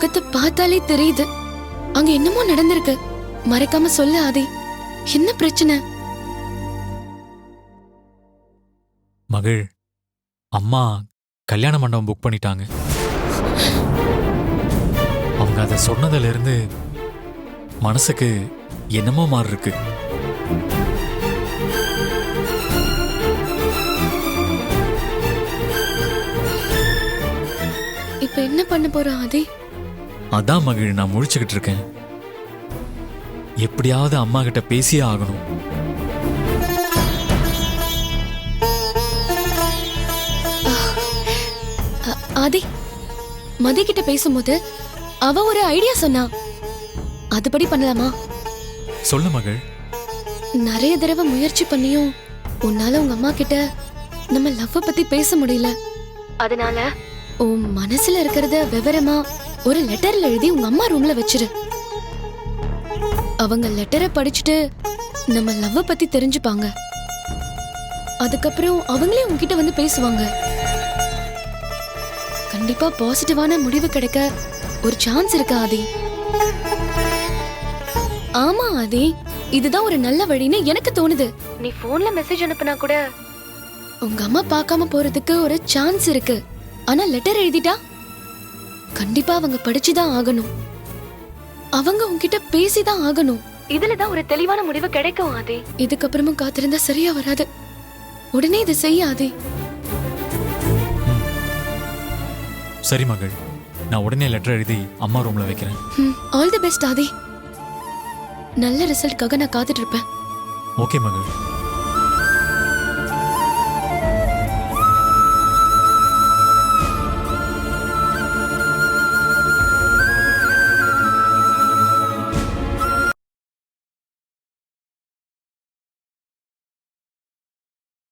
முகத்தை பார்த்தாலே தெரியுது அங்க என்னமோ நடந்திருக்கு. மறைக்காம சொல்ல ஆதி, என்ன பிரச்சனை? மகள், அம்மா கல்யாண மண்டபம் புக் பண்ணிட்டாங்க. அவங்க அதை சொன்னதுல இருந்து மனசுக்கு என்னமோ மாதிரி இருக்கு. இப்ப என்ன பண்ண போற ஆதி? அதான் மகள் நான் முழிச்சுக்கிட்டு இருக்கேன். எப்படியாவது அம்மா கிட்ட பேசியே ஆகணும். ஆதி, மதி கிட்ட பேசும்போது அவ ஒரு ஐடியா சொன்னா, அதுபடி பண்ணலாமா? சொல்லு மகள். நிறைய தடவை முயற்சி பண்ணியும் உன்னால உங்க அம்மா கிட்ட நம்ம லவ் பத்தி பேச முடியல. அதனால உன் மனசுல இருக்கிறத விவரமா ஒரு லெட்டர்ல எழுதி உங்க அம்மா ரூம்ல வச்சிரு. அவங்க லெட்டரை படிச்சுட்டு நம்ம லவ் பத்தி தெரிஞ்சுப்பாங்க. அதுக்கப்புறம் அவங்களே உங்ககிட்ட வந்து பேசுவாங்க. கண்டிப்பா பாசிட்டிவான முடிவு கிடைக்க ஒரு சான்ஸ் இருக்கு ஆதி. ஆமா ஆதி, இதுதான் ஒரு நல்ல வழின்னு எனக்கு தோணுது. நீ போன்ல மெசேஜ் அனுப்புனா கூட உங்க அம்மா பார்க்காம போறதுக்கு ஒரு சான்ஸ் இருக்கு. ஆனா லெட்டர் எழுதிட்டா கண்டிப்பா அவங்க படிச்சுதான் ஆகணும். அவங்க உன்கிட்ட பேசிதான் ஆகணும். இதுலதான் ஒரு தெளிவான முடிவு கிடைக்கும் ஆதி. இதுக்கப்புறமும் காத்திருந்தா சரியா வராது. உடனே இதை செய்ய ஆதி. சரி மகள், நான் உடனே லெட்டர் எழுதி அம்மா ரூம்ல வைக்கிறேன். ஆல் தி பெஸ்ட் ஆதி. நல்ல ரிசல்ட்காக நான் காத்துட்டு இருப்பேன். ஓகே மகள்.